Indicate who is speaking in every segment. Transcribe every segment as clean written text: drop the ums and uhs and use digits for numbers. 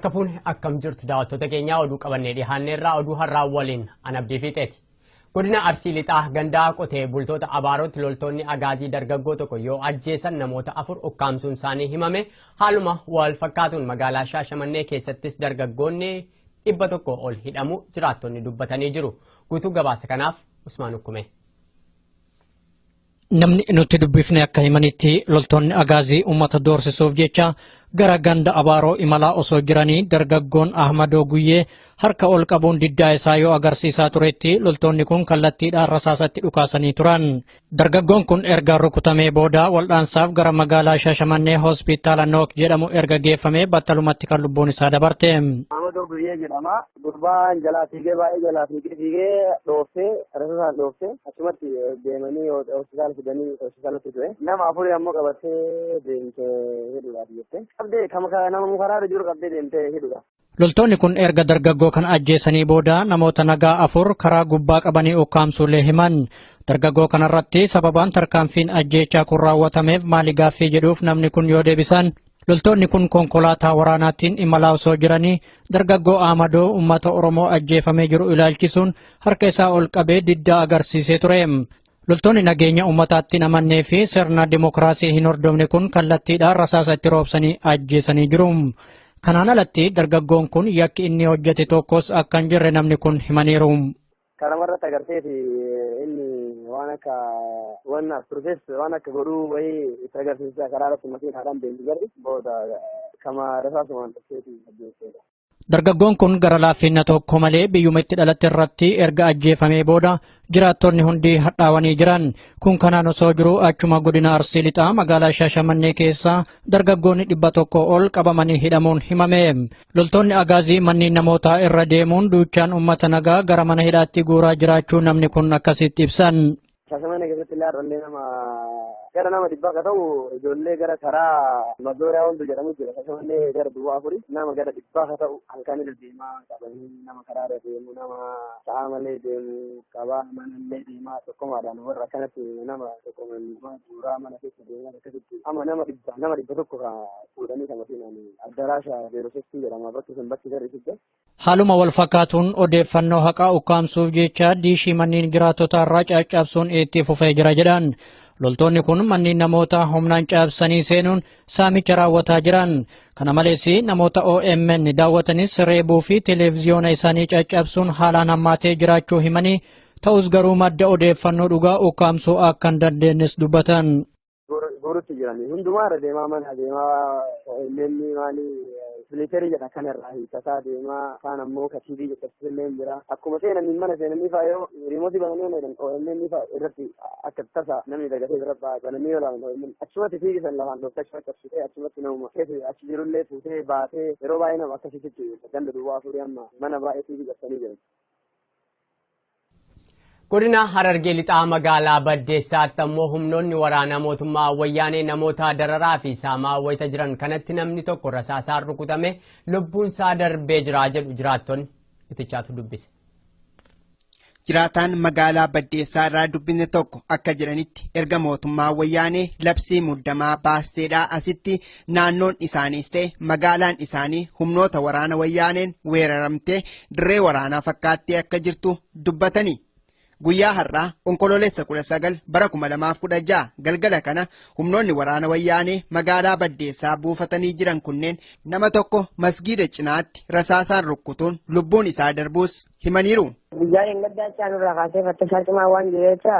Speaker 1: Harka fuune akkam jirtu daawwattoota keenyaa oduu qabannee dhiyaanneerraa oduu har'aa waliin Anabdii Fiixeeti. Godina Arsii Lixaa gandaa qotee bultoota Abaarotti loltoonni agaazii dargaggoo tokko yoo ajjeesan namoota 4 ukkaamsuun isaanii himame. Haaluma wal fakkaatuun magaalaa Shaashamannee keessattis dargaggoonni 100 ol hidhamu jiraattonni dubbatanii jiru. Guutuu gabaasa kanaaf Usmaan Ukkume.
Speaker 2: Namni nuti dubbifne akka himanitti loltoonni agaazii uummata doorsisuuf jecha gara ganda Abaaroo imalaa osoo jiranii dargaggoon Ahmadoo Guyyee harka ol qabuun diddaa isaa yoo agarsiisaa turetti loltoonni kun kallattiidhaan rasaasatti dhukaasanii turan. Dargaggoon kun erga rukutamee booda waldhaansaaf gara magaalaa Shaashamannee hospitaala Nook jedhamu erga geeffamee battalumatti kan lubbuun isaa dabarte.
Speaker 3: Ahmadoo Guyyee jedhama. Gurbaan jalaa fiigee baay'ee jalaa fiigee dhooftee rasaasaan dhooftee achumatti deemanii hospitaala fidanii hospitaalatti ture. Nama 4 ammoo qabattee deemtee hidhuudhaaf jette. Qabdee nama mukarraa jiru qabdee deemtee hidhuudha.
Speaker 2: Loltoonni kun erga dargaggoo kan ajjeesanii booda namoota nagaa 4 karaa gubbaa qabanii ukkaamsuulee himan. Dargaggoo kanarratti sababaan tarkaanfiin ajjeechaa kun raawwatameef maali gaaffii jedhuuf namni kun yoo deebisan loltoonni kun konkolaataa waraanaatiin imalaa osoo jiranii dargaggoo Ahmadoo uummata Oromoo ajjeefamee jiru ilaalchisuun harka isaa ol qabee diddaa agarsiisee ture. Loltoonni nageenya uummataatti amannee fi sirna dimokiraasii hin hordofne kun kallattiidhaan rasaasa itti roobsanii ajjeesanii jiru. Kanaan alatti dargaggoon kun yakki inni hojjete tokkos akka hin jirre namni kun himaniiru.
Speaker 3: Karamarratti agarteeti inni waan akka wanna turfees waan akka godhuu wayii itti agarsiisaa karaa irratti makiinaadhaan deemti garri booda kama rasaasumaan dhufeeti ajjeesseedha.
Speaker 2: Dargaggoon kun gara laaffinna tokko malee biyyuma itti dhalatte irratti erga ajjeefamee booda jiraattonni hundi hadhaawanii jiran. Kun kanaan osoo jiru achuma godina Arsii Lixaa magaalaa Shaashamannee keessa dargaggoonni 100 ol qabamanii hidhamuun himame. Loltoonni agaazii manneen namootaa irra deemuun duuchaan uummata nagaa gara mana hidhaatti guuraa jiraachuu namni kun akkasitti ibsan.
Speaker 3: Shaashamannee keessatti illee har'allee gara nama 100 akka ta'u ijoollee gara karaa Mazooriyaa Walduu jedhamu jira. Shaashamannee gara Duwwaa 4 nama gara 100 akka ta'u halkan irra deemaa qabanii nama karaa irra deemu nama sa'a malee deemu qabaa manallee deemaa tokkomaadhaan warra akkanatti nama tokkomaa suuraa mana keessa deemaa akkasitti amma nama 100 fuudhanii kan makiinaan addaraasha Zeerosestii jedhama bakki garri fidde.
Speaker 2: Haaluma wal fakkaatuun odeeffannoo haqaa ukkaamsuuf jecha diishii manneen jiraattota irraa caccabsuun itti fufee jira jedhan. Loltoonni kun manneen namoota humnaan cabsanii seenuun saamicha raawwataa jiran. Kana malees namoota OMN daawwatanis reebuu fi televiziyoona isaanii caccabsuun haalaan hammaatee jiraachuu himanii ta'us garuu madda odeeffannoo dhugaa ukkaamsuu akka hin dandeenyes dubbatan.
Speaker 3: Gorutti jiranii hundumaa irra deemaa mana deemaa OMN maali Military jedha kanarraa hiikataa deemaa kaan ammoo katiibii jettasiillee jira. Akkuma seenanii mana seenanii fa'aa yoo riimootii bananii OMN fa'aa irratti akka tasa namni dagatee bira bananii yoo laalan OMN achumatti fiigisan lafaan dhooftee achumatti qabsitee achumatti namuma keessa achi jirullee fuutee baatee yeroo baay'ee nama akkasitti ganda Duwwaa 4 amma mana baay'ee fiigisanii jiran.
Speaker 1: Godina Harargee Lixaa magaalaa Baddeessaatti ammoo humnoonni waraanaa mootummaa wayyaanee namoota dararaa fi saamaa wayita jiran kanatti namni tokko rasaasaan rukutame lubbuun isaa darbee jira jedhu jiraattonni itichaatu dubbise.
Speaker 4: Jiraataan magaalaa Baddeessaa irraa dubbisne tokko akka jiranitti erga mootummaa wayyaanee labsii muddamaa baasteedhaa asitti naannoon isaaniis ta'e magaalaan isaanii humnoota waraana wayyaaneen weeraramtee dirree waraanaa fakkaattee akka jirtu dubbatanii. Guyyaa har'aa onkololeessa 19 bara 2016 galgala kana humnoonni waraana wayyaanee magaalaa Baddeessaa buufatanii jiran kunneen nama tokko masgiida cinaatti rasaasaan rukkutuun lubbuun isaa darbuus himaniiru.
Speaker 5: Guyyaa eeggaddaa chaanurraa kaasee fattashaa cimaa waan jireecha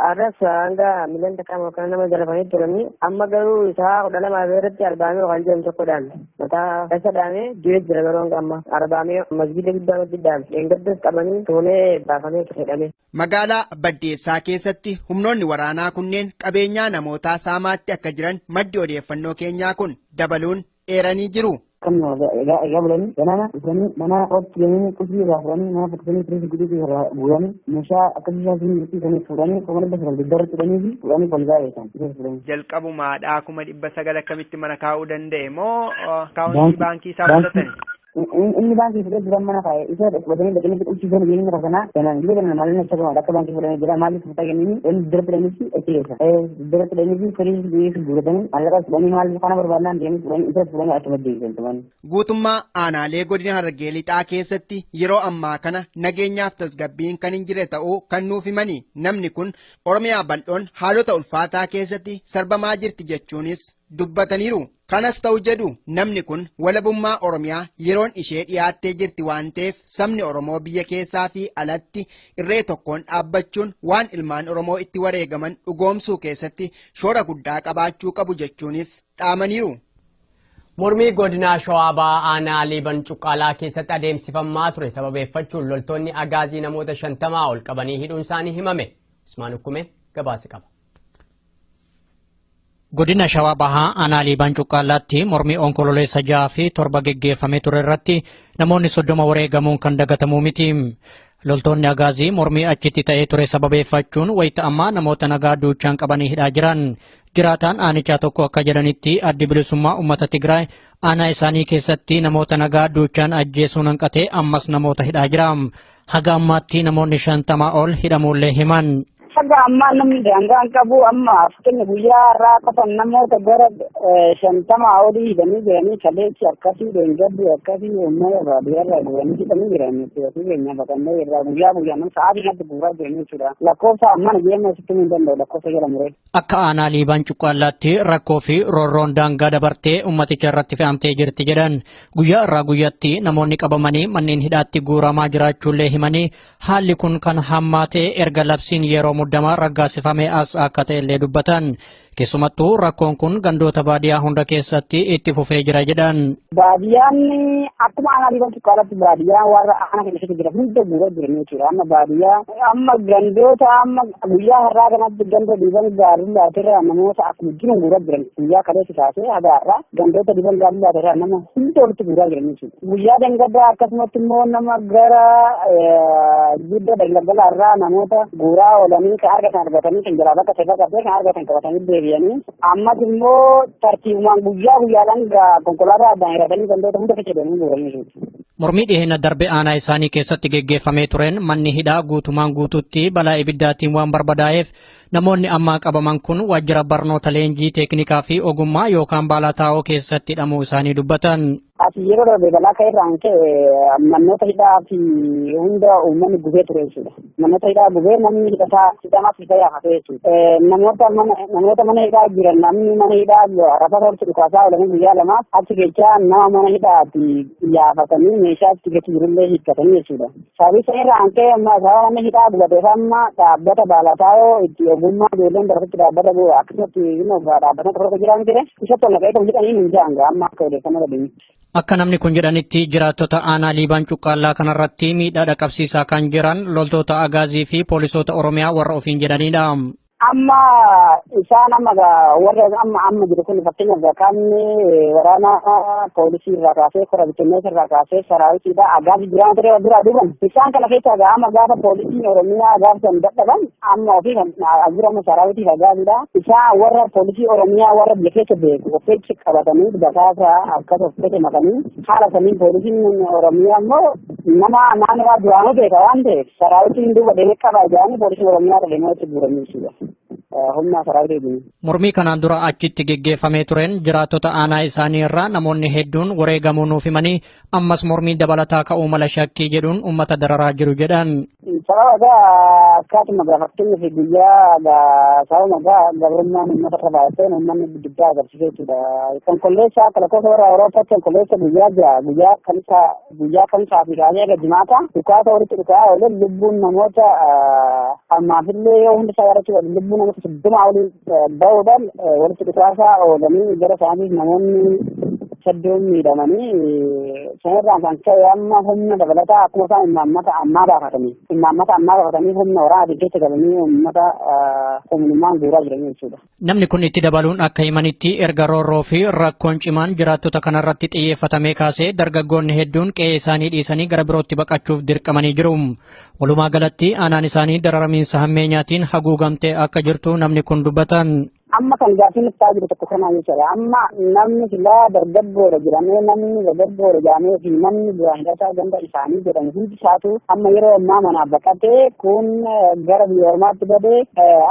Speaker 5: arras hanga miilan takkaa yookaan nama jalafanii turanii amma garuu isaa 12 irratti arbaamee waan jedhamu tokkodhaan mataa keessa dhaamee jiree jira garuu hanga amma arbaamee masgiida guddaa irratti dhaame eeggaddas qabanii toonee baafamee hidhame.
Speaker 4: Magaalaa Baddeessaa keessatti humnoonni waraanaa kunneen qabeenyaa namootaa saamaatti akka jiran maddi odeeffannoo keenyaa kun dabaluun eeranii jiru.
Speaker 5: Kan eegabalanii banana dhufanii mana irratti deemanii qulqulluu irraa fudhanii mana fattisanii firii guddiitii irraa bu'anii meeshaa akkasii isaanii irratti kan fudhanii kuma 900 diddarratti fudhanii fi fudhanii polizaa beekan.
Speaker 6: Jalqabumaadhaa 900 akkamitti mana kaa'uu danda'e moo akaawuntii baankii isaa fudhatani?
Speaker 5: inni baankii fudhee jiran mana faayee isa dhaqbatanii dhaqanii dhugsiisan jireenya kana kanaan gidee kana maalin akka gama akka baankii fudhanii jira maaliif fudhaa kennanii inni dira fudhanii achi keessa dira fudhanii firii biyyee guuratanii mallaqa fudhanii maaliif kana barbaadnaan deemanii fudhanii isa fudhanii achuma deebisan.
Speaker 4: Guutummaa aanaalee godina Harargee lixaa keessatti yeroo ammaa kana nageenyaaf tasgabbiin kan hin jirre ta'uu kan nuuf himanii namni kun Oromiyaa bal'oon haalota ulfaataa keessatti sarbamaa jirti jechuunis dubbataniiru. Kanas ta'u jedhu namni kun walabummaa Oromiyaa yeroon ishee dhiyaattee jirti waan ta'eef sabni Oromoo biyya keessaa fi alatti irree tokkoon dhaabbachuun waan ilmaan Oromoo itti wareegaman dhugoomsuu keessatti shoora guddaa qabaachuu qabu jechuunis dhaamaniiru.
Speaker 1: Mormii godina Shawaa Bahaa aanaa Liiban Cuqqaalaa keessatti adeemsifamaa ture sababeeffachuun loltoonni agaazii namoota 50 ol qabanii hidhuun isaanii himame. Usmaan Hukume gabaasa qaba.
Speaker 2: Godina Shawaa Bahaa aanaa Liiban Cuqqaalaatti mormii onkololeessa 6 fi 7 geggeeffamee ture irratti namoonni 30 wareegamuun kan dagatamu miti. Loltoonni agaazii mormii achitti ta'ee ture sababeeffachuun wayita ammaa namoota nagaa duuchaan qabanii hidhaa jiran. Jiraataan aanichaa tokko akka jedhanitti addi bilisummaa uummata Tigraay aanaa isaanii keessatti namoota nagaa duuchaan ajjeesuun hanqatee ammas namoota hidhaa jira. Haga ammaatti namoonni 50 ol hidhamuullee himan.
Speaker 5: Haga ammaa namni daangaan qabu amma fakkeenya guyyaa irraa qotan namoota gara 50 olii hidhanii jiranii kaleessi akkasii deengaddi akkasii uummata baadiyyaarraa dhufanii hidhanii jiranii keenya baqannee irraa guyyaa guyyaan sa'aatii kanatti bu'uuraa jiranii jechuudha. Lakkoofsa ammaan geema sitti hin danda'u lakkoofsa jala muree.
Speaker 2: Akka aanaa Liiban Cuqqaalaatti rakkoo fi roorroon daangaa dabartee ummaticha irratti fe'amtee jirti jedhan. Guyyaa irraa guyyaatti namoonni qabamanii manneen hidhaatti guuramaa jiraachuullee himanii haalli kun kan hammaatee erga labsiin yeroo muddamaa raggaasifamee as akka ta'ellee dubbatan. Keessumattuu rakkoon kun gandoota baadiyyaa hunda keessatti itti fufee jira jedhan.
Speaker 5: Baadiyyaan akkuma aanaa Liiban Cuqqaalaatti baadiyyaa warra aanaa keessatti jira hunda guuraa jiran jechuudha. Amma baadiyyaa amma gandoota amma guyyaa har'aa kanatti ganda Liiban gaarii laatirraa namoota akkuma jiran guuraa jiran guyyaa kaleessi taasee haga har'aa gandoota Liiban gaarii laatirraa nama hunda walitti guuraa jiran jechuudha. Guyyaa dangaddaa akkasumatti immoo nama gara guddaa dangaggalaa irraa namoota guuraa oolanii kan argatan argatanii kan jiraa bakka seefa qabdee kan argatan qabatanii deebi'anii ammas immoo tartiibumaan guyyaa guyyaadhaan konkolaataa addaan hidhatanii gandoota hunda keessa deemanii guuranii jechuudha.
Speaker 2: Mormii dhiheenya darbe aanaa isaanii keessatti geggeeffamee tureen manni hidhaa guutumaan guututti balaa ibiddaatiin waan barbadaa'eef namoonni ammaa qabaman kun waajjira barnoota leenjii teeknikaa fi ogummaa yookaan baalaataa'oo keessatti hidhamuu isaanii dubbatan.
Speaker 5: Ati yeroo darbe balaa ka'e irraan ka'e manoota hidhaa fi hunda uummanni gubee ture jechuudha. Manoota hidhaa gubee namni hidhamaaf isa yaafatee jechuudha. Namoota mana hidhaa jiran namni mana hidhaa rafa tolchu dhukaasaa oolanii guyyaa lamaaf achi keessaa nama mana hidhaatti yaafatanii meeshaa itti gati jirullee hiikkatanii jechuudha. Sababii sana irraan ka'e sababa manni hidhaa gubateef amma dhaabbata baalaataa'oo itti ogummaa ijoolleen darbitti dhaabbata akkasumatti dhaabbata tokko jiran jire isa tolna ka'ee hidhanii hin jaanga amma akka odeeffannoo dhabeenya.
Speaker 2: Akka namni kun jedhanitti jiraattota aanaa Liiban Cuqqaalaa kanarratti miidhaa dhaqqabsiisaa kan jiran loltoota agaazii fi poolisoota Oromiyaa warra ofiin jedhanidha.
Speaker 5: Amma isaan warra amma jiru kun fakkeenyaaf qaamni waraana poolisii irraa kaasee kora bittinneessa irraa kaasee saraawitiidha agaazii jiraan ture biraa dhugan isaan kana keessaa amma gaafa poolisiin Oromiyaa gaafsan dadhaban amma ofii kan ajjirama saraawitiif agaaziidha isaan warra poolisii Oromiyaa warra biyya keessa beeku ofeetti qabatanii bakaasa akkas ofeetti makanii haala saniin poolisiin Oromiyaa immoo nama naannoo duraanuu beeka waan ta'eef saraawitiin duuba deemee qaba jedhanii poolisiin Oromiyaa deemee itti guuranii jechuudha.
Speaker 2: Mormii kanaan dura achitti geggeeffamee tureen jiraattota aanaa isaanii irraa namoonni hedduun wareegamuu nuuf himanii ammas mormii dabalataa ka'uu mala shakkii jedhuun uummata dararaa jiru jedhan.
Speaker 5: Sababa akkasuma fakkeenyaaf guyyaa sababa gabrummaan uummata irra baay'ateen uummanni guddaa agarsiisee jechuudha. Konkolleessa akka lakkoofsa warra Awuroopaatti konkolleessa guyyaa jira guyyaa kamisaa fi kaasee eega jimaata dhukaasa walitti dhukaa oolee lubbuun namoota ammaafillee yoo hundi isaa yaadachuudha lubbuun namoota 30 olii bahuudhaan walitti dhukaasaa oolanii gara isaaniif namoonni hedduun miidhamanii sanarraan kan ka'e amma humna dabalataa akkuma isaan imaammata ammaa baafatanii humna waraanaa keessa galanii uummata humnummaan guuraa jiranii jechuudha.
Speaker 2: Namni kun itti dabaluun akka himanitti erga roorroo fi rakkoon cimaan jiraattota kanarratti xiyyeeffatamee kaasee dargaggoonni hedduun qe'ee isaanii dhiisanii gara birootti baqachuuf dirqamanii jiru. Walumaa galatti aanaan isaanii dararamiinsa hammeenyaatiin haguugamtee akka jirtu namni kun dubbatan.
Speaker 6: amma kan gaaffiin itti jiru tokko kanaa jechuudha. Amma namni silaa dargaggoodha jedhamee namni dargaggoodha jedhamee fi namni duraan gataa ganda isaanii jedhamu hundi isaatu amma yeroo ammaa manaaf baqatee kun gara biyya ormaatti badee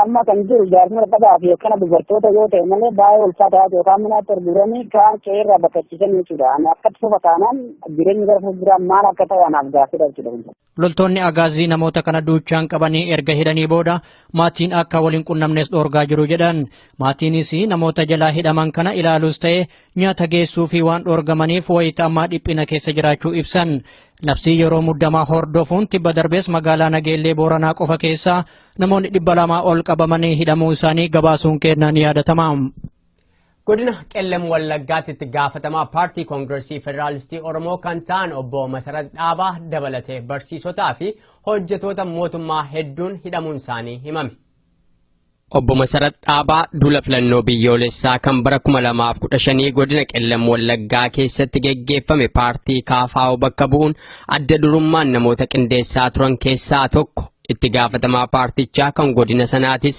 Speaker 6: amma kan jiru jaarsuma dhagaa fi akkana dubartoota yoo ta'e malee baay'ee ulfaataa yookaan manaatti arguranii kaan qeerraa baqachiisan jechuudha. Ani akka sofa taanaan jireenyi gara fuulduraa maal akka ta'u anaaf gaaffiidha jechuudha.
Speaker 2: Loltoonni agaazii namoota kana duuchaan qabanii erga hidhanii booda maatiin akka waliin qunnamnes dhoorgaa jiru jedhan. Maatiinis namoota jalaa hidhaman kana ilaaluus ta'e nyaata geessuu fi waan dhoorgamaniif wayita ammaa dhiphina keessa jiraachuu ibsan. Labsii yeroo muddamaa hordofuun tibba darbees magaalaa Nageellee Booranaa qofa keessaa namoonni 200 ol qabamanii hidhamuu isaanii gabaasuun kennaan yaadatama.
Speaker 1: Godina Qellem Wallaggaatti itti gaafatamaa paartii Koongireesii Federaalistii Oromoo kan ta'an obbo Masarat Dhaabaa dabalatee barsiisotaa fi hojjetoota mootummaa hedduun hidhamuun isaanii himame. Obbo Masarat Dhaabaa duula filannoo biyyoolessaa kan bara 2015 godina Qellem Wallaggaa keessatti geggeeffame paartii KFO bakka bu'uun adda durummaan namoota qindeessaa turan keessaa tokko. Itti gaafatamaa paartichaa kan godina sanaatis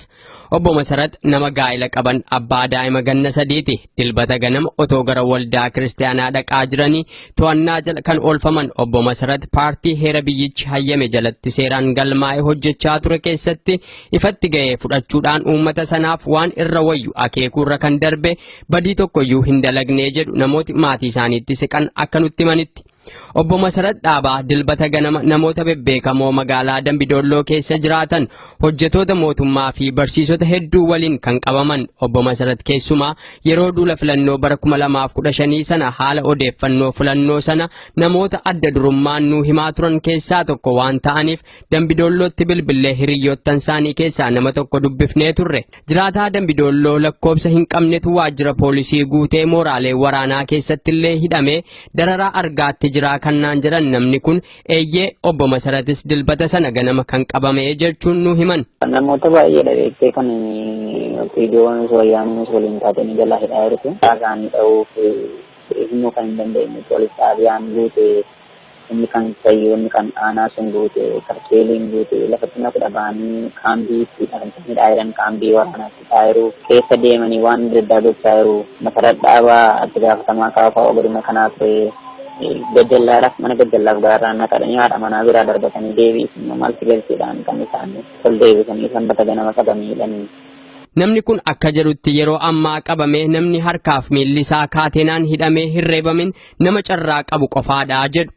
Speaker 1: obbo Masarat nama gaa'ila qaban abbaa daa'ima ganna 3ti. Dilbata ganama otoo gara waldaa kiristaanaa dhaqaa jiranii to'annaa jala kan oolfaman obbo Masarat paartii heera biyyichi hayyame jalatti seeraan galmaa'ee hojjechaa ture keessatti ifatti ga'ee fudhachuudhaan uummata sanaaf waan irra wayyu akeekuurra kan darbe badii tokkoyyuu hin dalagne jedhu namooti maatii isaaniitti siqan akka nutti himanitti. Obbo Masarat Dhaabaa dilbata ganama namoota bebbeekamoo magaalaa Dambidolloo keessa jiraatan hojjetoota mootummaa fi barsiisota hedduu waliin kan qabaman obbo Masarat keessumaa yeroo duula filannoo bara 2015 sana haala odeeffannoo filannoo sana namoota adda durummaan nuu himaa turan keessaa tokko waan ta'aniif Dambidollootti bilbilee hiriyoottan isaanii keessaa nama tokko dubbifnee turre. Jiraataa Dambidolloo lakkoobsa hin qabnetu waajjira poolisii guutee mooraalee waraanaa keessattillee hidhamee dararaa argaatti jira kannaan jedhan namni kun eeyyee obbo Masaratis dilbata sana ganama kan qabame jechuun nu himan.
Speaker 7: Namoota baay'ee dhageessee kan viidiyoon wayyaanee waliin taatanii jalaa hidhaa jirtu. Dhagaan dha'uuf himuu kan hin dandeenye polis xaabiyaan guute inni kan sayyoo inni kan aanaa sun guute karkeeliin guute lafatti na kudhabaanii kaambiitti hidhaa jiran kaambii waraanaatti taayiru keessa deemanii waan adda addaa gochaa jiru. Masarat Dhaabaa itti gaafatamaa KFO godina kanaa ture. Gajjallaadhaaf mana gajjallaaf gaarraa naqadanii haadha manaa biraa darbatanii deebi'anii maalti galcheedhaan kan isaan ol deebisanii sanbata ganama qabamiidhanii.
Speaker 1: Namni kun akka jedhutti yeroo ammaa qabame namni harkaaf miilli isaa kaateenaan hidhamee hin reebamin nama carraa qabu qofaadha jedhu.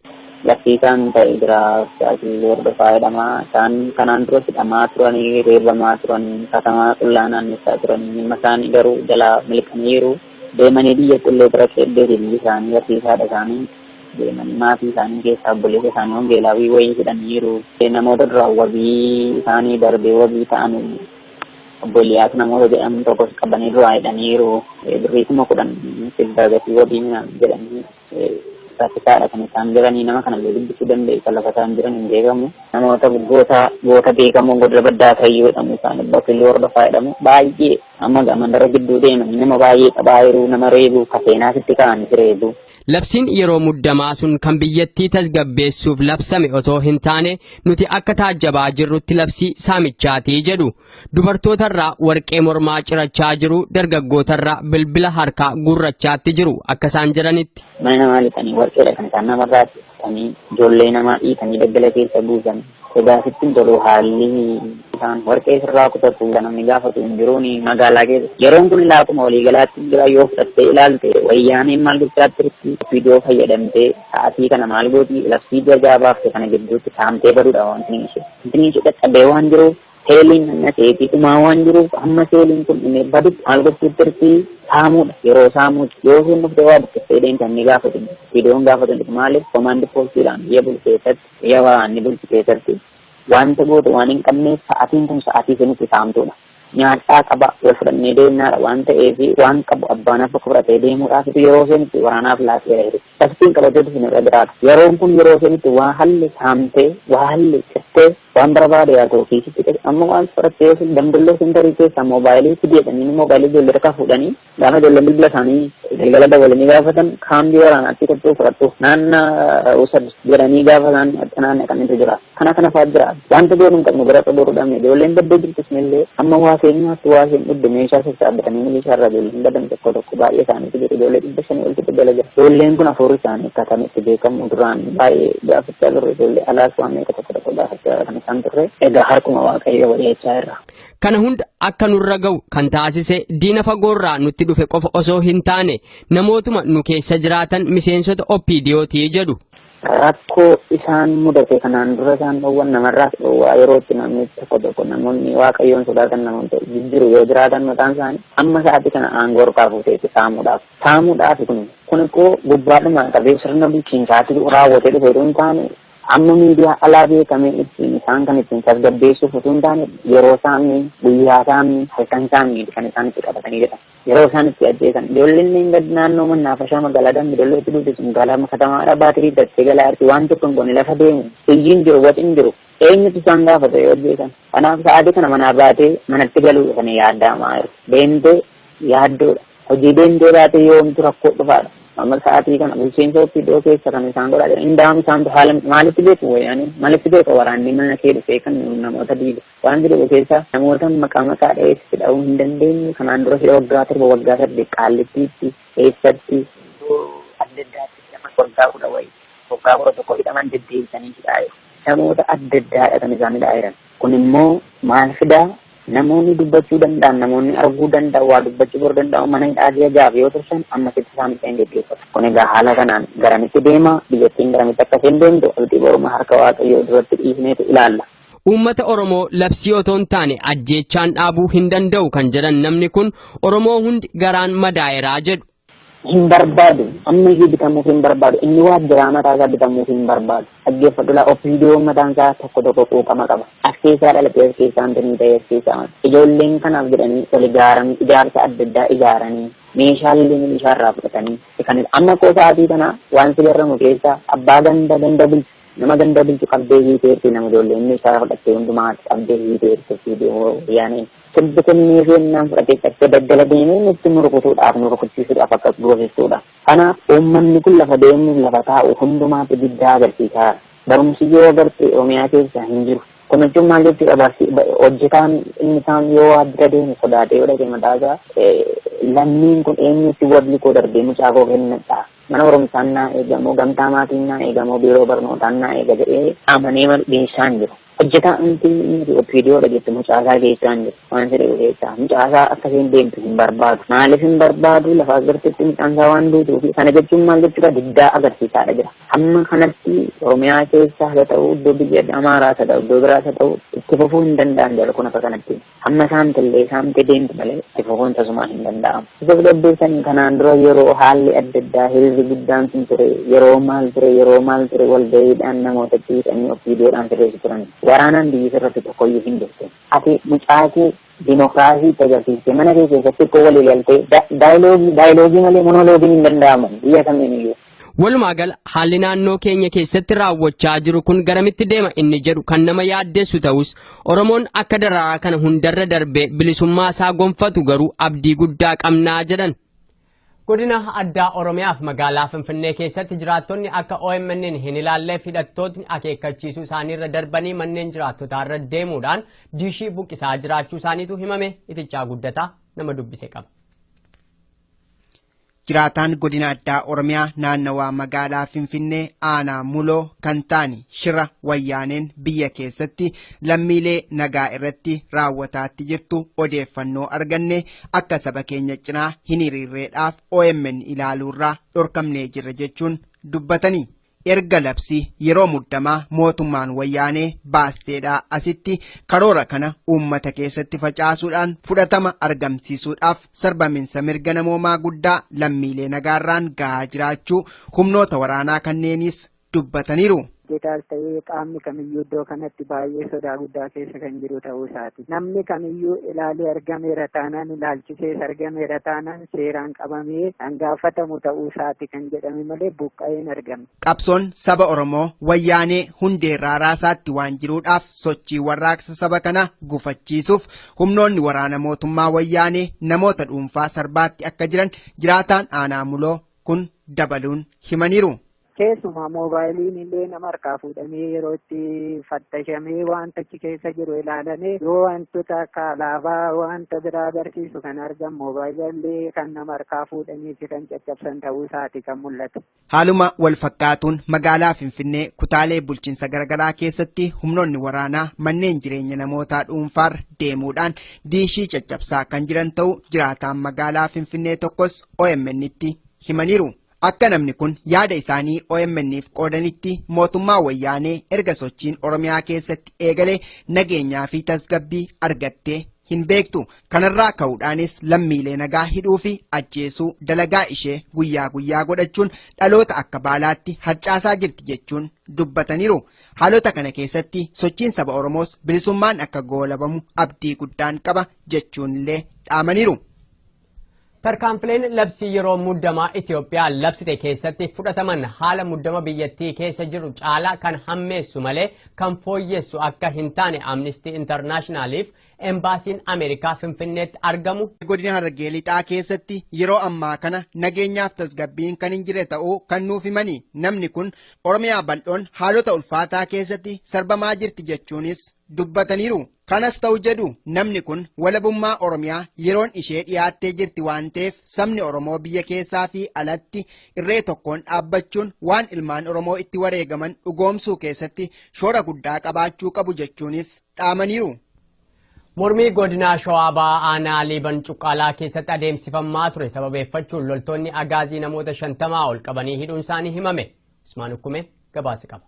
Speaker 7: Lakkiisaan ta'e jiraaf hordofaa jedhamaa isaan kanaan dura hidhamaa turanii reebamaa turan katamaa qullaa naannessaa turan dhimma isaanii garuu jalaa miliqaniiru deemanii biyya qullee bira keeddeeti biyyi isaanii barsiisaadha isaanii. Deemanii maatii isaanii keessaa obboleessa isaanii hongeelaawii wayii hidhaniiru. Namoota duraa wabii isaanii darbee wabii ta'an obboleeyyaas namoota jedhamu tokkos qabanii duraa hidhaniiru. Birrii 10,000 sildaa gatii wabii jedhanii rakkisaadha kan isaan jiranii nama kanallee dubbisuu dandeessa lafa isaan jiran hin beekamu. Namoota goota beekamoo godina baddaa kayyoo jedhamu isaan bakkeellee hordofaa jedhamu baay'ee amma mandara gidduu deemanii nama baay'ee qabaa jiru nama reebu kafeenaasitti ka'anii reebu.
Speaker 1: Labsiin yeroo muddamaa sun kan biyyattii tasgabbeessuuf labsame otoo hin taane nuti akka taajjabaa jirrutti labsii saamichaatii jedhu. Dubartootarraa warqee mormaa cirachaa jiru, dargaggootarraa bilbila harkaa gurrachaatti jiru akka isaan jiranitti.
Speaker 7: Mana namaa lixanii warqeedha kan isaan namarraa dhiisanii ijoollee namaa dhiisanii daggala keessa buusan. Egaasittiin tolu haalli isaan warqee sirraa kutatu namni gaafatu hin jiruun magaalaa keessa. Yeroon kun laafuma waliigalaatti jira yoo fudhattee ilaalte wayyaaneen maal gochaa turti viidiyoo fayyadamtee sa'aatii kana maal gooti labsii jajaa baafte kana gidduutti saamtee baduudha wanti ishee dhaqqabee waan jiruuf seeliin naseetii dhumaa waan jiruuf amma seeliin kun badu maal gochuu turti saamuudha yeroo saamuuti yoo sun dhuftee waa buqqistee deemtan ni gaafatu viidiyoon gaafatu maaliif komaandi poolisiidhaan biyya bulchu keessatti biyya waraanni bulchu keessatti wanta gootu waan hin qabneef sa'aatiin kun sa'aatii sanitti saamtuudha. Nyaataa qaba wal fudhannee deemnaadha waan ta'eef waan qabu abbaan akka fudhatee deemuudhaaf yeroo sanitti waraanaaf laateera jiru. Tasbiin qabateetu sinirra jiraata. Yeroon kun yeroo sanitti waa halli saamtee waa halli cittee waan barbaade yaa ta'u fiisitti amma waan farattee damdalloo sintarii keessa moobaayilii fideetanii moobaayilii ijoollee harkaa fuudhanii gaafa ijoolleen bilbila isaanii galgala dabalanii gaafatan kaambii waraanaatti qottoo fudhattu naannaa usad jedhanii gaafa isaan naannoo kamitti jira kana fa'aa jira wanta goonuu hin qabnu gara xabooruu dhabne ijoolleen baddee jirtus illee amma waa seenyaatti waa seen dhudde meeshaa sassaabbatanii milishaa irraa ijoolleen badan tokko baay'ee isaaniitu jiru ijoollee 500 olti dabbala jira ijoolleen kun afurii isaanii akkaataan itti beekamu duraan baay'ee gaafachaa turre ijoollee alaas waan meeqa tokko gaafachaa kan isaan turre egaa harkuma waaqayyo wali'achaa irra.
Speaker 1: Kana hunda akka nurra ga'u kan taasise diina fagoorraa nutti dhufe qofa osoo hin taane namootuma nu keessa jiraatan miseensota OPDOtii jedhu.
Speaker 7: Rakkoo isaan mudate kanaan dura isaan dhowwan namarraas dhowwaa yerootti namni tokko namoonni waaqayyoon sodaatan namoota jijjiiru yoo jiraatan mataan isaanii amma sa'aatii kana aangoo harkaa fuuteetti saamuudhaaf kun koo gubbaadhuma qabee sirna bulchiinsaatti raawwatee dhufe osoo hin taane amma miidiyaa alaa beekamee ittiin isaan kan ittiin tasgabbeessuuf osoo hin taane yeroo isaanii guyyaa isaanii halkan isaanii kan isaan itti qabatanii jedhan yeroo isaan itti ajjeesan ijoolleen gadi naannoo mannaafa magaalaa dambi ijoollee itti dubbisa magaalaa makatamaadha baatirii dattee galaa jirti waan tokko hin goone lafa deemu hiyyiin jiru waxiin jiru eenyutu isaan gaafata yoo ajjeesan kanaaf sa'aatii kana manaa baatee manatti galuu dhufanii yaaddamaa jiru deemtee yaaddoodha hojii deemtee baatee yoomtu rakkoo dhufaadha. amma sa'aatii kana bulchiinsa OPDO keessa kan isaan godhaa jiran indaam isaantu haala maalitti beeku wayyaanii maalitti beeku waraanni mana kee dhufee kan namoota diigu waan jedhu keessa namoota maqaa dheessi dha'uu hin dandeenye kanaan dura hidha waggaa 7 waggaa 8 qaallittiitti eessatti adda addaatti nama waggaa 10 wayi waggaa 11 hidhaman deddeebisanii hidhaa jiru namoota adda addaadha kan isaan hidhaa jiran kun immoo maal fidaa namoonni dubbachuu danda'an namoonni arguu danda'an waa dubbachuu danda'u mana hidhaa jaaf yoo tursan ammasitti isaanitti hin geggeeffatu kun egaa haala kanaan garamitti deema biyyattiin garamitti akka isheen deemtu abdii boruma harka waaqayyoo duratti dhiisneetu ilaalla.
Speaker 1: Uummata Oromoo labsii otoo hin taane ajjeechaan dhaabuu hin danda'u kan jedhan namni kun Oromoo hundi garaan madaa'eeraa jedhu.
Speaker 7: Hin barbaadu amma iyyuu bitamuuf hin barbaadu inni waajjiraa mataa isaa bitamuuf hin barbaadu dhaggeeffadhu laa OPDO mataan isaa tokko quuqama qaba as keessaa dhalatee as keessaa hantanii ta'ee as keessaa ijoolleen kanaaf jedhanii wal ijaaranii ijaarsa adda addaa ijaaranii meeshaalee milishaa irraa fudhatanii kan amma koo sa'aatii kana waan si garramu keessaa abbaa ganda bulchu nama ganda bulchu qabdee hiiteerti nama ijoolleen meeshaa fudhattee hundumaa qabdee hiiteerti OPDO yaanii Sebetulnya yang praktek dalam ini mesti merukutuudhaaf nu rukuchiisuudhaaf akka gogeessuudha. Kanaaf uummanni kun lafa deemu lafa taa'u hundumaa diddaa agarsiisaa. Barumsi yoo agarte Oromiyaa keessa hin jiru. Kun jechuun maal jechuudha hojjetaan inni isaan yoo adda deemu sodaatee yoo dhaqee mataasaa lammiin kun eenyutti wadli koo darbee mucaa koo kennadha. Mana barumsaan naa eegamoo gamtaa maatiin naa eegamoo biiroo barnootaan naa eega jedhee amanee geessaan jiru. Hojjetaan OPDO jettu mucaasaa geessaan jiru waan jedhu keessaa mucaasaa akkasiin deemtu hin barbaadu maaliif hin barbaadu lafa agarteetti mucaansaa waan duutuuf kana jechuun maal jechuudha diddaa agarsiisaadha jira amma kanatti Oromiyaa keessa haa ta'u iddoo biyya Amaaraas haa ta'u iddoo biraas haa ta'u itti fufuu hin danda'an jala kun akka kanatti amma saamtee deemtu malee itti fufuun tasumaa hin danda'amu. Isa guddeessanii kanaan dura yeroo haalli adda addaa hiriirri guddaan sun ture yeroo maal ture wal ga'iidhaan namoota ciisanii OPDOdhaan sirreessu turan. Waraanaan biyya irratti tokkoyyuu hin jirtu. Ati mucaakee dimokiraasii agarsiiste mana kee keessatti koo walii galtee daayiloogii malee monoloogiin hin danda'amu biyya kamiiniyyuu.
Speaker 1: Walumaa gala haalli naannoo keenya keessatti raawwachaa jiru kun garamitti deema inni jedhu kan nama yaaddeessu ta'us Oromoon akka dararaa kana hundarra darbee bilisummaa isaa gonfatu garuu abdii guddaa qabnaa jedhan. Godina addaa Oromiyaaf magaalaa Finfinnee keessatti jiraattonni akka OMN hin ilaalleef hidhattootni akeekkachiisuu isaaniirra darbanii manneen jiraattotaarra deemuudhaan diishii buqqisaa jiraachuu isaaniitu himame itichaa guddataa nama dubbise qaba.
Speaker 4: Jiraataan godina addaa Oromiyaa naannawaa magaalaa Finfinnee aanaa muloo kan ta'an shira wayyaaneen biyya keessatti lammiilee nagaa irratti raawwataatti jirtu odeeffannoo arganne akka saba keenya cinaa hin hiriirreedhaaf OMN ilaaluurraa dhorkamnee jirra jechuun dubbatanii. Erga labsii yeroo muddamaa mootummaan wayyaanee baasteedhaa asitti karoora kana uummata keessatti facaasuudhaan fudhatama argamsiisuudhaaf sarbaminsa mirga namoomaa guddaa lammiilee nagaarraan gahaa jiraachuu humnoota waraanaa kanneenis dubbataniiru.
Speaker 6: hojjetaas ta'ee qaamni kamiyyuu iddoo kanatti baay'ee sodaa guddaa keessa kan jiru ta'uu isaati. Namni kamiyyuu ilaalee argameera taanaan ilaalchisees argameera taanaan seeraan qabamee gaafatamu ta'uu isaati kan jedhame malee buqqa'een argame.
Speaker 4: Qabsoon saba Oromoo wayyaanee hundeerraa raasaatti waan jiruudhaaf sochii warraaqsa saba kana gufachiisuuf humnoonni waraana mootummaa wayyaanee namoota dhuunfaa sarbaatti akka jiran jiraataan aanaa muloo kun dabaluun himaniiru.
Speaker 6: Keessumaa moobaayiliin illee nama harkaa fuudhamee yeroo itti fattashamee wanta achi keessa jiru ilaalamee yoo wantoota akka alaabaa wanta biraa agarsiisu kan argan moobaayilillee kan nama harkaa fuudhanii fi kan caccabsan ta'uu isaati kan mul'atu.
Speaker 4: Haaluma wal fakkaatuun magaalaa Finfinnee kutaalee bulchiinsa garaagaraa keessatti humnoonni waraanaa manneen jireenya namootaa dhuunfaarra deemuudhaan diishii caccabsaa kan jiran ta'uu jiraataan magaalaa Finfinnee tokkos OMN'tti himaniiru. Akka namni kun yaada isaanii OMN'if qoodanitti mootummaa wayyaanee erga sochiin Oromiyaa keessatti eegalee nageenyaa fi tasgabbii argattee hin beektu. Kanarraa ka'uudhaanis lammiilee nagaa hidhuu fi ajjeesuu dalagaa ishee guyyaa guyyaa godhachuun dhaloota akka baalaatti harcaasaa jirti jechuun dubbataniiru. Haalota kana keessatti sochiin saba Oromoos bilisummaan akka goolabamu abdii guddaan qaba jechuun illee dhaamaniiru.
Speaker 1: Tarkaanfileen labsii yeroo muddamaa Itoophiyaa labsite keessatti fudhataman haala muddama biyyattii keessa jiru caalaa kan hammeessu malee kan fooyyessu akka hin taane Amnesty Internationaliif embaasiin Ameerikaa Finfinneetti argamu.
Speaker 4: Godina Harargee Lixaa keessatti yeroo ammaa kana nageenyaaf tasgabbiin kan hin jirre ta'uu kan nuuf himani. Namni kun Oromiyaa bal'oon haalota ulfaataa keessatti sarbamaa jirti jechuunis dubbataniiru. Kanas ta'u jedhu namni kun walabummaa Oromiyaa yeroon ishee dhiyaattee jirti waan ta'eef sabni Oromoo biyya keessaa fi alatti irree tokkoon dhaabbachuun waan ilmaan Oromoo itti wareegaman dhugoomsuu keessatti shoora guddaa qabaachuu qabu jechuunis dhaamaniiru.
Speaker 1: Mormii godina Shawaa Bahaa aanaa Liiban Cuqqaalaa keessatti adeemsifamaa ture sababeeffachuun loltoonni agaazii namoota 50 ol qabanii hidhuun isaanii himame. Usmaan Ukkume gabaasa qaba.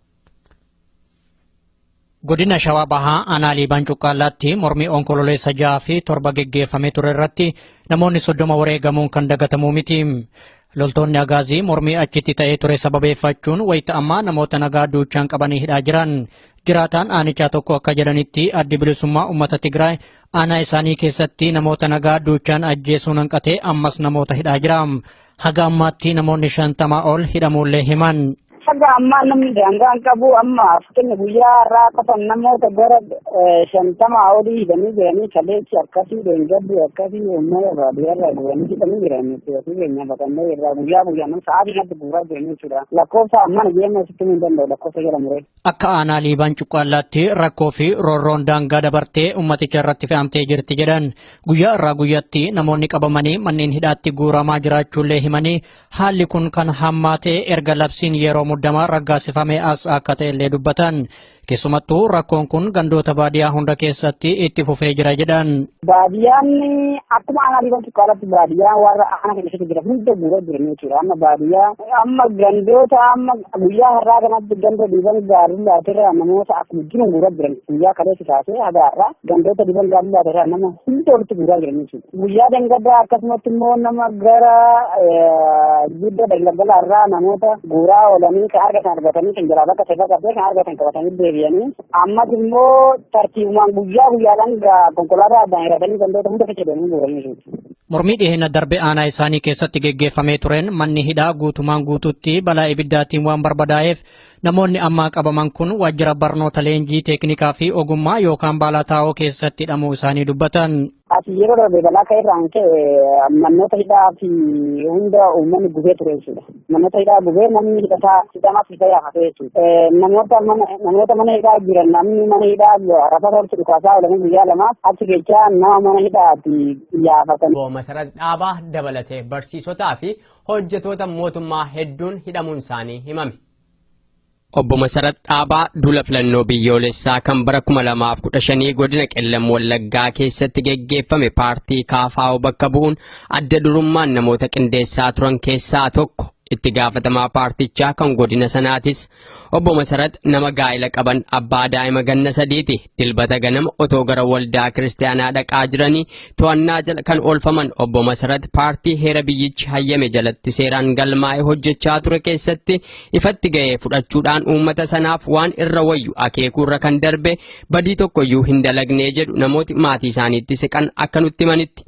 Speaker 2: Godina Shawaa Bahaa aanaa Liiban Cuqqaalaatti mormii onkololeessa 6 fi 7 geggeeffamee ture irratti namoonni 30 wareegamuun kan dagatamu miti. Loltoonni agaazii mormii achitti ta'ee ture sababeeffachuun wayita ammaa namoota nagaa duuchaan qabanii hidhaa jiran. Jiraataan aanichaa tokko akka jedhanitti addi bilisummaa uummata Tigraay aanaa isaanii keessatti namoota nagaa duuchaan ajjeesuun hanqatee ammas namoota hidhaa jira. Haga ammaatti namoonni 50 ol hidhamuullee himan.
Speaker 6: Haga ammaa namni daangaan qabu amma fakkeenya guyyaa irraa qotan namoota gara 50 olii hidhanii jiranii kaleessi akkasii deengabbii akkasii uummata baadiyyaarraa guuranii hidhanii jiranii keenya baqannee irraa guyyaa guyyaan sa'aatii natti guuraa jiranii jechuudha. Lakkoofsa amma nageenya sitti hin danda'u lakkoofsa jedhamu.
Speaker 2: Akka aanaa Liiban Cuqqaalaatti rakkoo fi roorroon daangaa dabartee ummaticha irratti fe'amtee jirti jedhan guyyaa irraa guyyaatti namoonni qabamanii manneen hidhaatti guuramaa jiraachuullee himanii haalli kun kan hammaatee erga labsiin yeroo muddamaa raggaasifamee as akka ta'ellee dubbatan. Keessumattuu rakkoon kun gandoota baadiyyaa hunda keessatti itti fufee jira jedhan.
Speaker 6: Baadiyyaan akkuma aanaa Liiban Cuqqaalaatti baadiyyaa warra aanaa keessatti jira hunda guuraa jiran jechuudha. Amma baadiyyaa amma gandoota amma guyyaa har'aa kanatti ganda Liiban Gaarullaatirraa namoota akkuma jiru guuraa jiran guyyaa kaleessa taasee haga har'aa gandoota Liiban Gaarullaatirraa nama hunda walitti guuraa jiran jechuudha. Guyyaa dangaddaa akkasumatti immoo nama gara guddaa dangalaarraa namoota guuraa oolanii kan argatan argatanii kan jalaa bakka seefa qabdee kan argatan qabatanii ammas immoo tartiibumaan guyyaa guyyaadhaan konkolaataa addaan hidhatanii gandoota hunda fayyadamuu guuranii.
Speaker 2: Mormii dhiheenya darbe aanaa isaanii keessatti geggeeffamee tureen manni hidhaa guutumaan guutuutti balaa ibiddaatiin waan barbadaa'eef namoonni ammaa qabaman kun waajjira barnoota leenjii teeknikaa fi ogummaa yookaan baalaataa'oo keessatti hidhamuu isaanii dubbatan.
Speaker 6: Asii yeroo darbe balaa ka'eerraan ka'e manoota hidhaa fi hunda uummanni gubee ture jechuudha. Manoota hidhaa gubee namni hidhamaas isa yaafate jechuudha. Namoota mana hidhaa jiran namni mana hidhaa rafa tolchu dhukaasaa oolanii guyyaa lamaaf achi keessaa nama mana hidhaatti yaafatan.
Speaker 1: Masarat dhaabaa dabalatee barsiisotaa fi hojjetoota mootummaa hedduun hidhamuun isaanii himame. Obbo Masarat Dhaabaa duula filannoo biyyoolessaa kan bara 2015 godina Qellam Wallaggaa keessatti geggeeffame paartii KFO bakka bu'uun adda durummaan namoota qindeessaa turan keessaa tokko itti gaafatamaa paartichaa kan godina sanaatis obbo Masarat nama gaa'ila qaban abbaa daa'ima ganna 3ti. Dilbata ganama otoo gara waldaa kiristaanaa dhaqaa jiranii to'annaa jala kan oolfaman obbo Masarat paartii heera biyyichi hayyame jalatti seeraan galmaa'ee hojjechaa ture keessatti ifatti ga'ee fudhachuudhaan uummata sanaaf waan irra wayyu akeekuurra kan darbe badii tokkoyyuu hin dalagnee jedhu namooti maatii isaaniitti siqan akka nutti himanitti.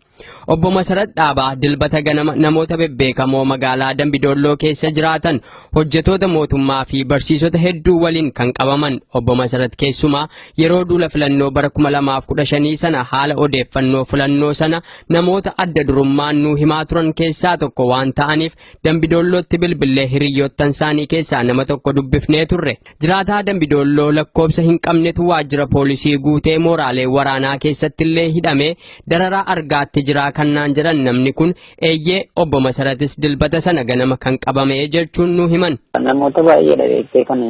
Speaker 1: Obbo Masarat Dhaabaa dilbata ganama namoota bebbeekamoo magaalaa Dambidolloo keessa jiraatan hojjetoota mootummaa fi barsiisota hedduu waliin kan qabaman obbo Masarat keessumaa yeroo duula filannoo bara 2015 sana haala odeeffannoo filannoo sana namoota adda durummaan nuu himaa turan keessaa tokko waan ta'aniif Dambidollootti bilbilee hiriyoottan isaanii keessaa nama tokko dubbifnee turre. Jiraataa Dambidolloo lakkoobsa hin qabnetu waajjira poolisii guutee mooraalee waraanaa keessattillee hidhamee dararaa argaatti jiraa kannaan jedhan namni kun eeyyee obbo Masaratis dilbata sana ganama kan qabame jechuun nu himan.
Speaker 7: Namoota baay'ee dhageessee kan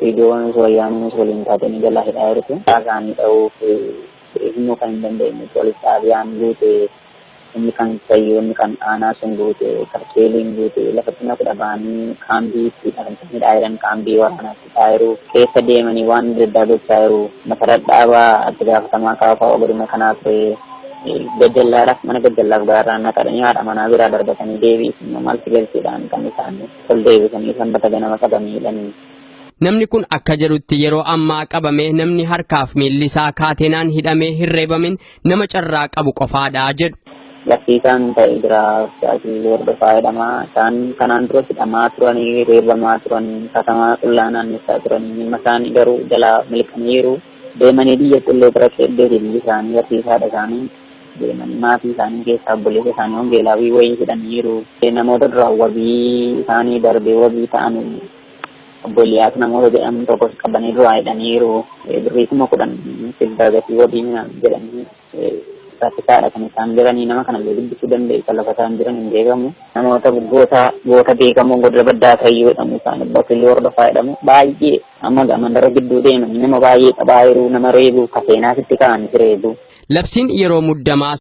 Speaker 7: viidiyoon wayyaannis waliin taatanii jalaa hidhaa jiru. Dhagaan dha'uuf himuu kan hin dandeenye polis xaabiyaan guute inni kan sayyoonni kan aanaa sun guute karkeeliin guute lafatti na kudha ba'anii kaambiitti hidhaa jiran kaambii waraanaatti taayiru keessa deemanii waan adda addaa gochaa jiru. Masarat Dhaabaa itti gaafatamaa kaafaa godina kanaa ture. Gajjallaadhaaf mana gajjallaaf gaarraa naqadanii haadha manaa biraa darbatanii deebiisanii maalti galchiidhaan kan isaan ol deebisanii sanbata ganama qabaniidhanii.
Speaker 1: Namni kun akka jedhutti yeroo ammaa qabame namni harkaaf miilli isaa kaateenaan hidhamee hin reebamin nama carraa qabu qofaadha jedhu.
Speaker 7: Lakkiisaan ta'e jira hordofaa jedhama. Isaan kanaan dura hidhamaa turanii reebamaa turan katamaa qullaa naannessaa turanii dhimma isaanii garuu jalaa milqaniiru deemanii biyya qullee bira keeddeeti biyyi isaanii barsiisaadha isaanii. Deemanii maatii isaanii keessaa obboleessa isaanii hongeelaawii wayii hidhaniiru. Namoota duraa wabii isaanii darbee wabii ta'an obboleeyyaas namoota jedhaman tokkos qabanii duraa hidhaniiru. Birrii 10,000 sildaa gatii wabii jedhanii rakkisaadha kan isaan jiranii. Nama kana dubbisuu dandeessa lafa isaan jiran hin beekamu. Namoota goota beekamoo godina baddaa tayyuu jedhamu isaan bakkeellee hordofaa jedhamu baay'ee amma mandara gidduu deemanii nama baay'ee qabaa jiru nama reebu kaseenaasitti ka'anii reebu.
Speaker 1: Labsiin yeroo muddamaa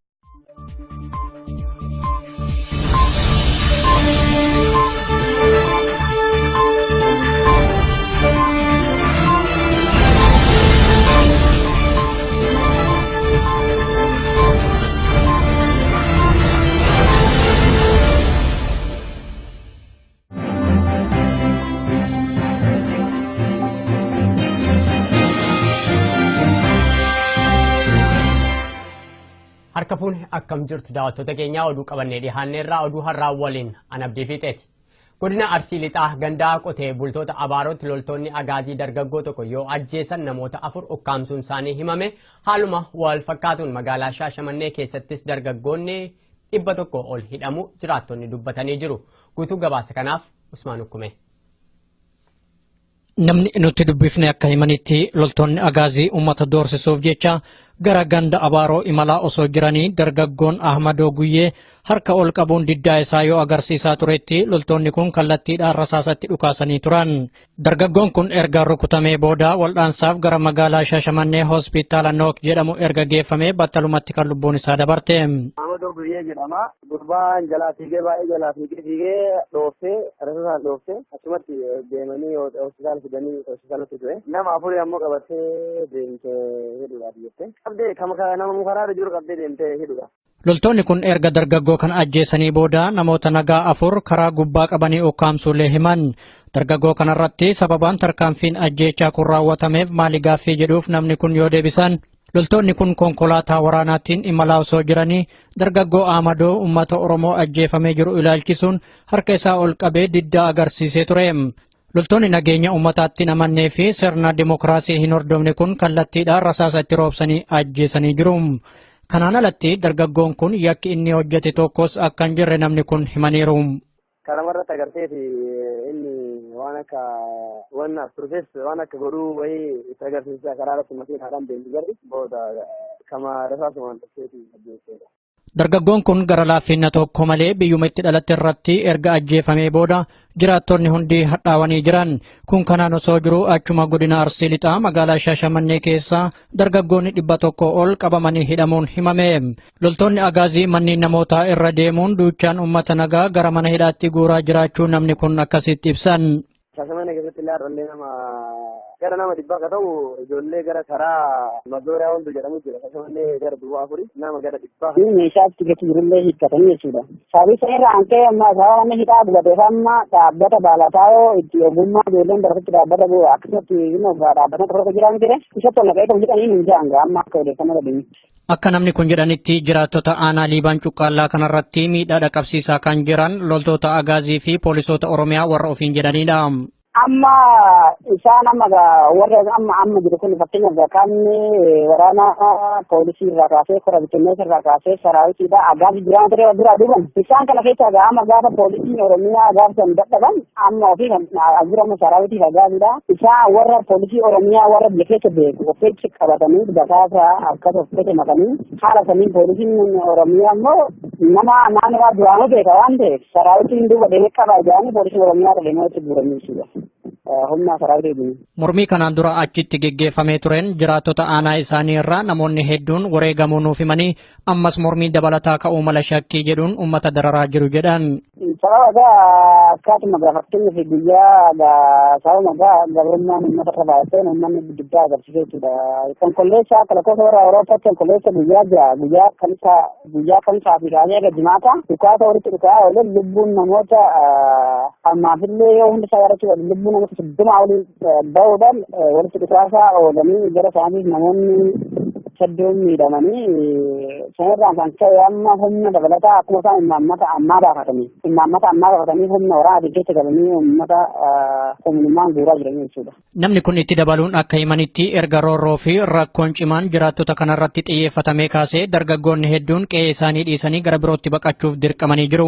Speaker 1: harka fuune akkam jirtu daawwattoota keenyaa oduu qabannee dhiyaanneerraa oduu har'aa waliin Anabdii Fiixeeti. Godina Arsii Lixaa gandaa qotee bultoota Abaarootti loltoonni agaazii dargaggoo tokko yoo ajjeesan namoota 4 ukkaamsuun isaanii himame. Haaluma wal fakkaatuun magaalaa Shaashamannee keessattis dargaggoonni 100 ol hidhamu jiraattonni dubbatanii jiru. Guutuu gabaasa kanaaf Usmaan Ukkume.
Speaker 2: Namni nuti dubbifne akka himanitti loltoonni agaazii uummata doorsisuuf jecha gara ganda Abaaroo imalaa osoo jiranii dargaggoon Ahmadoo Guyyee harka ol qabuun diddaa isaa yoo agarsiisaa turetti loltoonni kun kallattiidhaan rasaasatti dhukaasanii turan. Dargaggoon kun erga rukutamee booda waldhaansaaf gara magaalaa Shaashamannee hospitaala Nook jedhamu erga geeffamee battalumatti kan lubbuun isaa dabarte.
Speaker 3: Ahmadoo Guyyee jedhama. Gurbaan jalaa fiigee baay'ee jalaa fiigee dhooftee rasasaan dhooftee achumatti deemanii hospitaala fidanii hospitaalatti ture. Nama 4 ammoo qabattee deemtee hidhuudhaaf jettee.
Speaker 2: Loltoonni kun erga dargaggoo kan ajjeesanii booda namoota nagaa 4 karaa gubbaa qabanii ukkaamsuulee himan. Dargaggoo kanarratti sababaan tarkaanfiin ajjeechaa kun raawwatameef maali gaaffii jedhuuf namni kun yoo deebisan loltoonni kun konkolaataa waraanaatiin imalaa osoo jiranii dargaggoo Ahmadoo uummata Oromoo ajjeefamee jiru ilaalchisuun harka isaa ol qabee diddaa agarsiisee ture. Loltoonni nageenya uummataatti namannee fi sirna dimokiraasii hin hordofne kun kallattiidhaan rasaasa itti roobsanii ajjeesanii jiru. Kanaan alatti dargaggoon kun yakki inni hojjete tokkos akka hin jirre namni kun himaniiru.
Speaker 3: Karamarratti agarteeti inni waan akka godhuu wayii itti agarsiisaa karaa irratti makiinaadhaan deemtu garri booda kama rasaasumaan dhufeeti ajjeeseedha.
Speaker 2: Dargaggoon kun gara laaffinna tokko malee biyyuma itti dhalatte irratti erga ajjeefamee booda jiraattonni hundi hadhaawanii jiran. Kun kanaan osoo jiru achuma godina Arsii Lixaa magaalaa Shaashamannee keessaa dargaggoonni 100 ol qabamanii hidhamuun himame. Loltoonni agaazii manneen namootaa irra deemuun duuchaan uummata nagaa gara mana hidhaatti guuraa jiraachuu namni kun akkasitti ibsan.
Speaker 3: Shaashamannee keessatti illee har'allee gara nama 100 akka ta'u ijoollee gara karaa Mazooraa Walduu jedhamu jira. Shaashamannee gara Duwwaa Afurii nama gara 100.
Speaker 6: Meeshaa itti gadi jirullee hiikkatanii jechuudha. Sababii irraa ankee amma sababa hidhaa bugateef amma dhaabbata baalataa itti ogummaa ijoolleen baratatti dhaabbata bu'a akkasumatti dhaabbata tokko jiran jire isatti ol naqee hidhanii hin jiran amma akka odeeffannoo dhabeenya.
Speaker 2: Akka namni kun jedhanitti jiraattota aanaa Liibaan Cuqqaallaa kanarratti miidhaa dhaqqabsiisaa kan jiran loltoota agaazii fi poolisoota Oromiyaa warra ofiin jedhanidha.
Speaker 6: Amma isaan warra amma jiru kun fakkeenyaaf kan waraana poolisii irraa kaasee kora bittinnees irraa kaasee saraawitiidha agaazii jiraan ture dura duuban isaan kana keessa amma gaafa poolisiin Oromiyaa gaafa san dadhaban amma ofii ajjira amma saraawitiif agaaziidha isaan warra poolisii Oromiyaa warra biyya keessa beeku ofiitti qabatanii basaasa akkas ofiitti makanii haala saniin poolisiin Oromiyaa immoo nama naannoo duraanuu beeka waan ta'eef saraawitiin duuba deemee qaba jedhanii poolisiin Oromiyaa deemee itti guuranii jechuudha.
Speaker 2: Mormii kanaan dura achitti geggeeffamee tureen jiraattota aanaa isaanii irraa namoonni hedduun wareegamuu nuuf himanii ammas mormii dabalataa ka'uu mala shakkii jedhuun uummata dararaa jiru jedhan.
Speaker 6: Sababa akkatuma gaafattanii fi guyyaa sababa gabrummaan uummata irra baay'ateen uummanni guddaa agarsiisee jechuudha. Konkolleessaa akka lakkoofsa warra Awuroopaatti konkolleessa guyyaa kamsaa fi kaasee eega jimaata dhukaasa walitti dhukaa oolan lubbuun namoota ammaafillee yoo hundi isaa yaadachuudha lubbuun namoota 30 waliin bahuudhaan walitti dhukaasaa oolanii gara isaaniif namoonni hedduun miidhamanii sanarraan kan ka'e amma humna dabalataa akkuma isaan imaammata ammaa baafatanii humna waraanaa keessa galanii uummata humnummaan guuraa jiran jechuudha.
Speaker 2: Namni kun itti dabaluun akka himanitti erga roorroo fi rakkoon cimaan jiraattota kanarratti xiyyeeffatamee kaasee dargaggoonni hedduun qe'ee isaanii dhiisanii gara birootti baqachuuf dirqamanii jiru.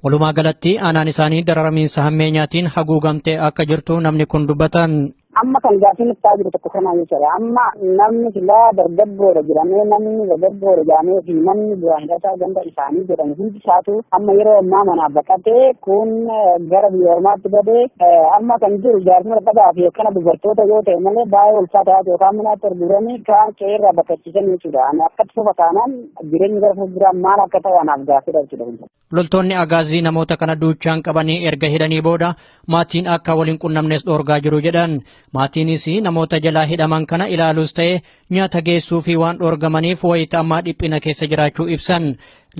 Speaker 2: Walumaa galatti aanaan isaanii dararamiinsa hammeenyaatiin haguugamtee akka jirtu namni kun dubbatan.
Speaker 6: Amma kan gaaffiin itti jiru tokko kanaa jechuudha. Amma namni silaa dargaggoodha jedhamee namni dargaggoodha jedhamee fi namni duraan gataa ganda isaanii jedhamu hundi isaatu amma yeroo ammaa manaaf baqatee kun gara biyya ormaatti badee amma kan jiru jaarsuma dhagaa fi akkana dubartoota yoo ta'e malee baay'ee ulfaataa yookaan manaatti arguuranii kaan qe'eerraa baqachiisan jechuudha. Ani akkatti fufa taanaan jireenyi gara fuulduraan maal akka ta'u anaaf gaaffiidha jechuudha.
Speaker 2: Loltoonni agaazii namoota kana duuchaan qabanii erga hidhanii booda maatiin akka waliin qunnamnes dhoorgaa jiru jedhan. Maatiinis namoota jalaa hidhaman kana ilaaluus ta'e nyaata geessuu fi waan dhoorgamaniif wayita ammaa dhiphina keessa jiraachuu ibsan.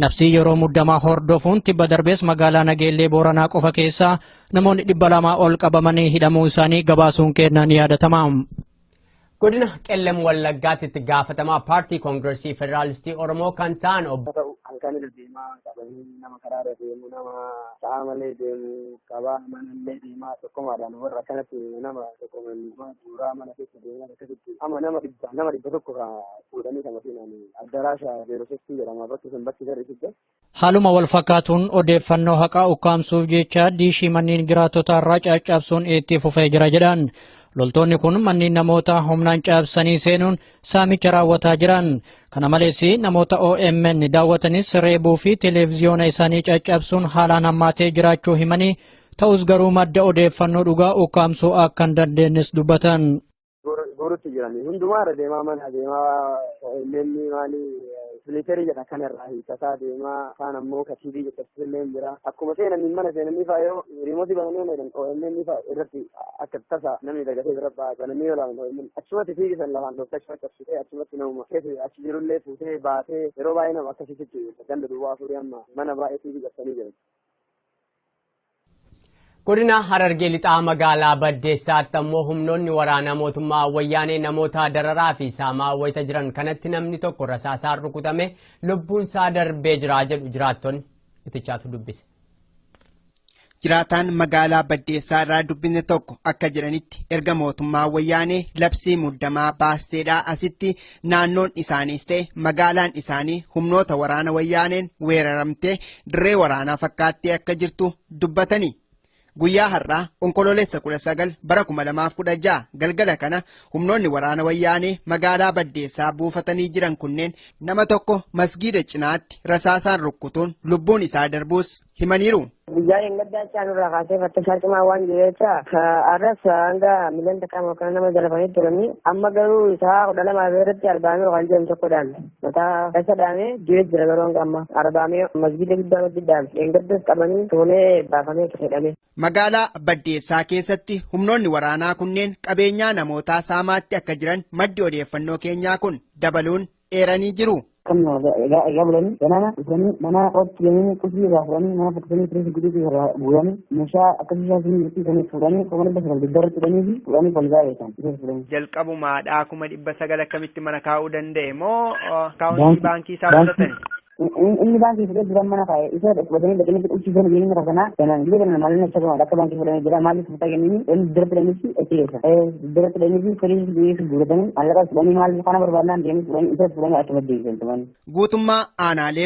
Speaker 2: Labsii yeroo muddamaa hordofuun tibba darbees magaalaa Nageellee Booranaa qofa keessaa namoonni 200 ol qabamanii hidhamuu isaanii gabaasuun kennaan yaadatama.
Speaker 1: Godina Qellem Wallaggaatti itti gaafatamaa paartii koongireesii federaalistii Oromoo kan ta'an obbo
Speaker 3: halkan deemaa qabanii nama karaarra deemu nama sa'a malee deemu qabaa manallee deemaa tokkomaadhaan warra akkanatti nama tokkomaa suuraa mana keessa deemaa akkasitti amma nama 100 fuudhanii kan makiinaan addaraasha zeerosestii jedhama bakki garisitti.
Speaker 2: Haaluma wal fakkaatuun odeeffannoo haqaa ukkaamsuuf jecha diishii manneen jiraattota irraa caccabsuun itti fufee jira jedhan. Loltoonni kun manneen namoota humnaan cabsanii seenuun saamicha raawwataa jiran. Kana malees namoota OMN daawwatanis reebuu fi televiziyoona isaanii caccabsuun haalaan hammaatee jiraachuu himanii ta'us garuu madda odeeffannoo dhugaa ukkaamsuu akka hin dandeenyes dubbatan.
Speaker 3: Guurutti jiranii hundumaa irra deemaa mana deemaa OMN maalii Militeerii jedha kanarraa hiikataa deemaa kaan ammoo katiibii jechasillee jira akkuma seenanii mana seenanii fa'aa yoo riimootii bananii OMN fa'aa irratti akka tasa namni dagatee bira bananii yoo laalan OMN achumatti fiigisan lafaan dhofta achumatti qabsitee achumatti namuma keessa achi jirullee fuutee baatee yeroo baay'ee nama akkasitti ganda Duwwaa Afurii amma mana baay'ee fiigii qabsanii jiran.
Speaker 1: Godina Harargee Lixaa magaalaa Baddeessaatti ammoo humnoonni waraanaa mootummaa wayyaanee namoota dararaa fi saamaa wayita jiran kanatti namni tokko rasaasaan rukutame lubbuun isaa darbee jira jedhu jiraattonni itichaatu dubbise.
Speaker 4: Jiraataan magaalaa Baddeessaa irraa dubbisne tokko akka jedhanitti erga mootummaa wayyaanee labsii muddamaa baasteedhaa asitti naannoon isaaniis ta'e magaalaan isaanii humnoota waraana wayyaaneen weeraramtee dirree waraanaa fakkaattee akka jirtu dubbatanii. Guyyaa har'aa onkololeessa 19 bara 2016 galgala kana humnoonni waraana wayyaanee magaalaa Baddeessaa buufatanii jiran kunneen nama tokko masgiida cinaatti rasaasaan rukkutuun lubbuun isaa darbuus himaniiru.
Speaker 5: Guyyaa eeggaddaa chaanurraa kaasee fattashaa cimaa waan jireecha arras hanga milan takkaama kan nama jalafanii turanii amma garuu isaa 12 irratti arbaamee kan jedhamu tokkodhaan mataa keessa dhaamee jiree jira garuu hanga amma arbaamee masgiida guddaa masjiddaan eeggaddas qabanii toonee baafamee jedhame.
Speaker 4: Magaalaa Baddeessaa keessatti humnoonni waraanaa kunneen qabeenyaa namootaa saamaatti akka jiran maddi odeeffannoo keenyaa kun dabaluun eeranii jiru.
Speaker 6: Kan egaa bulan ganama dhufanii mana qotti deemanii qulqulluu irraa fudhanii mana fakkisanii firii guddisuu irraa bu'anii meeshaa akkasii isaa siin jirtii kan fuudhanii kuma 900 fudhanii fi fudhanii polgaa beekan.
Speaker 8: Jalqabumaadhaa 900 akkamitti mana kaa'uu danda'e moo akaawuntii baankii isaa fudhatani?
Speaker 6: Inni baankii fudhee jiran mana kaa'e isa fudhatanii dhaqanii qulqulluu jireenya irra kanaa ganaan biyya kana maalin akka gama akka baankii fudhanii jira maaliif fudhataa kennanii inni dira fudhanii fi achi keessa dira fudhanii fi firii guddisuu guuratanii mallaqa fudhanii maaliif kana barbaadnaan deemanii fudhanii isa fudhanii akka maddeessan.
Speaker 4: Guutummaa aanaalee